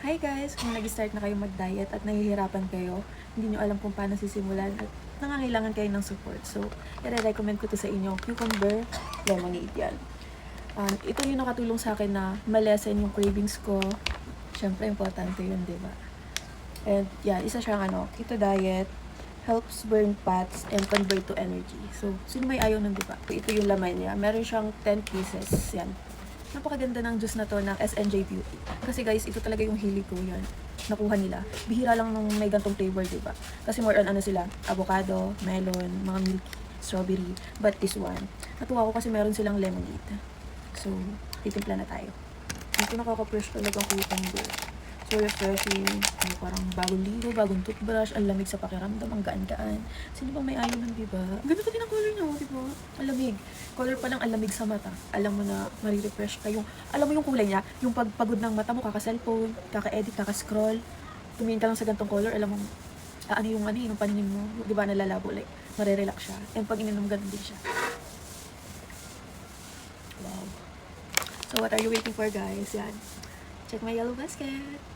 Hi guys! Kung nag-start na kayo mag-diet at nahihirapan kayo, hindi nyo alam kung paano sisimulan at nangangailangan kayo ng support. So, i-recommend ko to sa inyo, cucumber lemonade yan. Ito yung nakatulong sa akin na malesen yung cravings ko. Siyempre, importante yun, di ba? And yeah, isa siyang keto diet, helps burn fats and convert to energy. So, sino may ayaw nun, di ba? Ito yung laman niya. Meron siyang 10 pieces. Yan. Napakaganda ng juice na to ng SNJ Beauty. Kasi guys, ito talaga yung hilig ko yan. Nakuha nila. Bihira lang nung may gantong flavor, diba? Kasi more on sila, avocado, melon, mga milky, strawberry. But this one, natuwa ko kasi meron silang lemonade. So, titimpla na tayo. Ito nakaka-fresh talaga ang cucumber. So refreshing, parang bagong ligo, bagong toothbrush, ang lamig sa pakiramdam, ang gaan-gaan. Sino bang may ayaw nun, diba? Ang ganda ko din ang color niya, diba? Ang lamig. Color pa lang ang lamig sa mata. Alam mo na marirefresh ka. Alam mo yung kulay niya, yung pagpagod ng mata mo, kaka-cellphone, kaka-edit, kaka-scroll. Tumingin ka lang sa gantong color, alam mo, yung paningin mo, diba nalalabo, like, marirelax siya. And pag ininom, ganun din siya. Wow. So what are you waiting for, guys? Yan. Check my yellow basket.